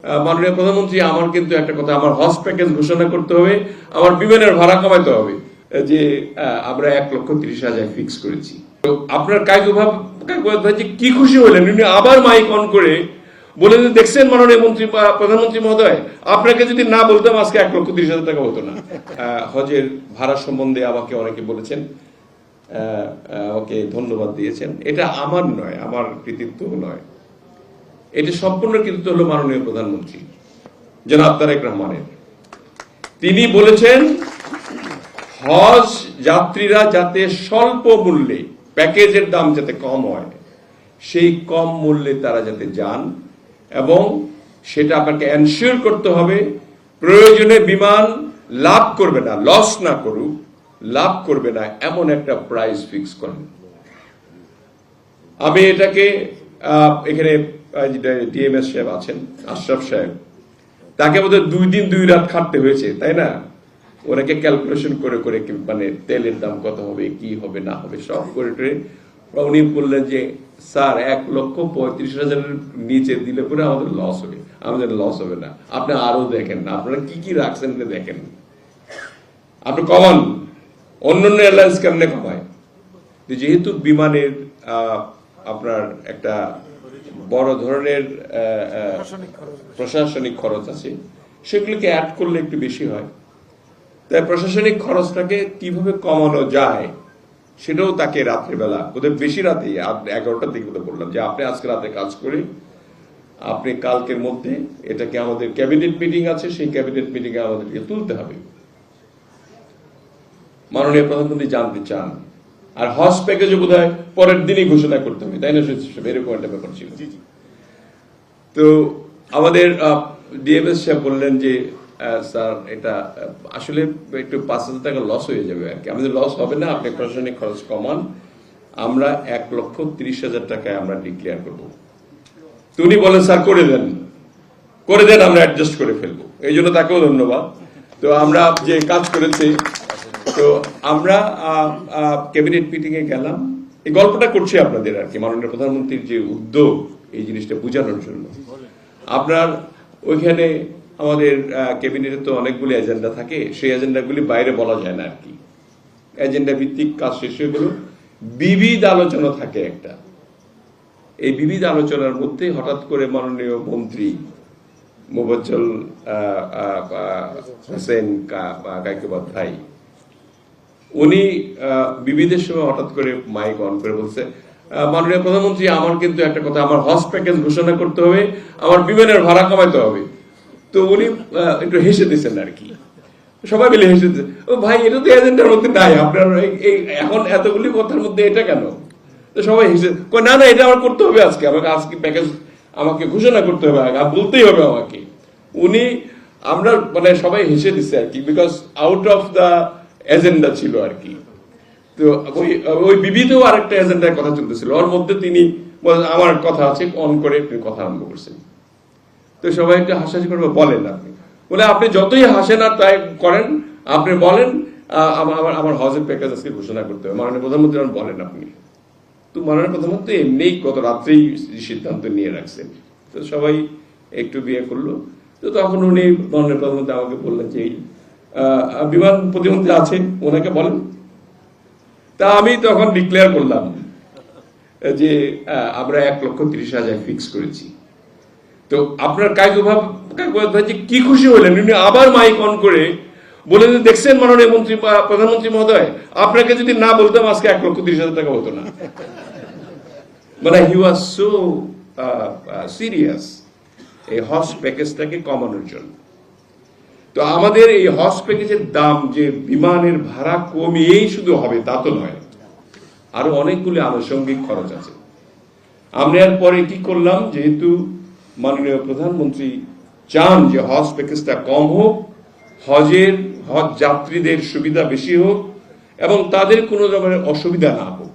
মাননীয় প্রধানমন্ত্রী, আমার কিন্তু একটা কথা, আমার হজ প্যাকেজ ঘোষণা করতে হবে, আমার বিমানের ভাড়া কমাতে হবে। যে আমরা 1,30,000 ফিক্স করেছি। তো আপনার কায়ুভাব কি খুশি হলেন, উনি আবার মাইক অন করে বলে যে দেখছেন মাননীয় মন্ত্রী প্রধানমন্ত্রী মহোদয়, আপনাকে যদি না বলতাম আজকে 1,30,000 টাকা হতো না। হজের ভাড়া সম্বন্ধে আমাকে অনেকে বলেছেন, ওকে ধন্যবাদ দিয়েছেন। এটা আমার নয়, আমার কৃতিত্ব নয়, এটি সম্পূর্ণ কৃতিত্ব হলো মাননীয় প্রধানমন্ত্রী জনাব তারেক রহমানের। তিনি বলেছেন হজ যাত্রীরা যাতে স্বল্প মূল্যে, প্যাকেজের দাম যাতে কম হয়, সেই কম মূল্যে তারা যাতে যান, এবং সেটা আপনাকে এনশিওর করতে হবে প্রয়োজনে বিমান লাভ করবে না, লস না করুক, লাভ করবে না এমন একটা প্রাইস ফিক্স করেন। আমি এটাকে এখানে ডিএমএস সাহেব আছেন, আশরাফ সাহেব, তাকে বোধহয় 2 দিন 2 রাত খাটতে হয়েছে, তাই না? ওনাকে ক্যালকুলেশন করে করে মানে তেলের দাম কত হবে, কি হবে না হবে সব করে উনি বললেন যে স্যার 1,35,000 নিচে দিলে পরে আমাদের লস হবে। আমাদের লস হবে না, আপনি আরো দেখেন না, আপনারা কি কি রাখছেন দেখেন, আপনি কমান। অন্যান্য এয়ারলাইন্স কেমনে কমায়? যেহেতু বিমানের আপনার একটা বড় ধরনের প্রশাসনিক খরচ আছে, সেগুলোকে অ্যাড করলে একটু বেশি হয়। তাই প্রশাসনিক খরচটাকে কিভাবে কমানো যায় সেটাও তাকে রাত্রিবেলা, বোধহয় বেশি রাতেই 11টার দিকে বললাম যে আপনি আজকে রাতে কাজ করে আপনি কালকের মধ্যে এটাকে, আমাদের ক্যাবিনেট মিটিং আছে, সেই ক্যাবিনেট মিটিং এ আমাদেরকে তুলতে হবে। মাননীয় প্রধানমন্ত্রী জানতে চান, আর হজ প্যাকেজও বোধহয় পরের দিনই ঘোষণা করতে হবে, তাই না? এরকম একটা ব্যাপার ছিল। তো আমাদের ডিএমএস সাহেব বললেন যে স্যার এটা আসলে একটু 5,000 টাকা লস হয়ে যাবে আর কি। আমাদের লস হবে না, আপনি প্রশাসনিক খরচ কমান, আমরা 1,30,000 টাকায় আমরা ডিক্লেয়ার করবো। তো উনি বলেন স্যার করে দেন, আমরা অ্যাডজাস্ট করে ফেলবো। এই জন্য তাকেও ধন্যবাদ। তো আমরা যে কাজ করেছি, তো আমরা ক্যাবিনেট মিটিং এ গেলাম, এই গল্পটা করছি আপনাদের আর কি, মাননীয় প্রধানমন্ত্রীর যে উদ্যোগ এই জিনিসটা বোঝানোর জন্য। আপনার ওইখানে আমাদের ক্যাবিনেটে তো অনেকগুলি এজেন্ডা থাকে, সেই এজেন্ডাগুলি বাইরে বলা যায় না আর কি। এজেন্ডা ভিত্তিক কাজ শেষ হয়ে গেল, বিবিধ আলোচনা থাকে একটা। এই বিবিধ আলোচনার মধ্যে হঠাৎ করে মাননীয় মন্ত্রী মোবাজ্জল হোসেন কায়কোবাধ্যায়, উনি বিবিধের সময় হঠাৎ করে মাইক অন করে বলছে, মাননীয় প্রধানমন্ত্রী, আমার কিন্তু একটা কথা, আমার হজ প্যাকেজ ঘোষণা করতে হবে, আমার বিমানের ভাড়া কমাতে হবে। তো উনি একটু হেসে দিচ্ছেন আর কি, সবাই মিলে হেসে দিচ্ছে। ও ভাই, এটা তো এজেন্ডার মধ্যে নাই, আপনার এখন এতগুলি কথার মধ্যে এটা কেন? তো সবাই হেসে, না না, এটা আমার করতে হবে আজকে, আজকে প্যাকেজ আমাকে ঘোষণা করতে হবে, বলতেই হবে আমাকে। উনি আমরা মানে সবাই হেসে দিচ্ছে আর কি, because out of the agenda ছিল আর কি। তো ওই বিবিধও আরেকটা এজেন্ডার কথা চলতেছিল, ওর মধ্যে তিনি আমার কথা আছে অন করে কথা আরম্ভ করছেন। তো সবাই একটু হাসাহাসি করবে, বলেন আপনি, বলে আপনি যতই হাসেন আর তাই করেন, আপনি বলেন আমার হজের প্যাকেজ আজকে ঘোষণা করতে হবে, মাননীয় প্রধানমন্ত্রী বলেন আপনি। তো মাননীয় প্রধানমন্ত্রী এমনি গত রাত্রেই সিদ্ধান্ত নিয়ে রাখছেন। তো সবাই একটু বিয়ে করলো। তো তখন উনি মাননীয় প্রধানমন্ত্রী আমাকে বললেন যে বিমান প্রতিমন্ত্রী আছে, ওনাকে বলেন। তা আমি তখন ডিক্লেয়ার করলাম যে আমরা 1,30,000 ফিক্স করেছি। তো আপনার কায়ুভাব কি খুশি হলেন, উনি আবার মাইক অন করে বলে যে দেখছেন মাননীয় মন্ত্রী প্রধানমন্ত্রী মহোদয়, আপনাকে যদি না বলতাম আজকে 1,30,000 টাকা হতো না। মানে হি ওয়াজ সো সিরিয়াস এই হজ প্যাকেজটাকে কমানোর জন্য। তো আমাদের এই হজ প্যাকেজের দাম যে বিমানের ভাড়া কমিয়েই শুধু হবে তা তো নয়, আরো অনেকগুলি আনুষঙ্গিক খরচ আছে। আমরা এরপরে কি করলাম, যেহেতু মাননীয় প্রধানমন্ত্রী চান যে হজ প্যাকেজটা কম হোক, হজ যাত্রীদের সুবিধা বেশি হোক, এবং তাদের কোনো রকমের অসুবিধা না হোক,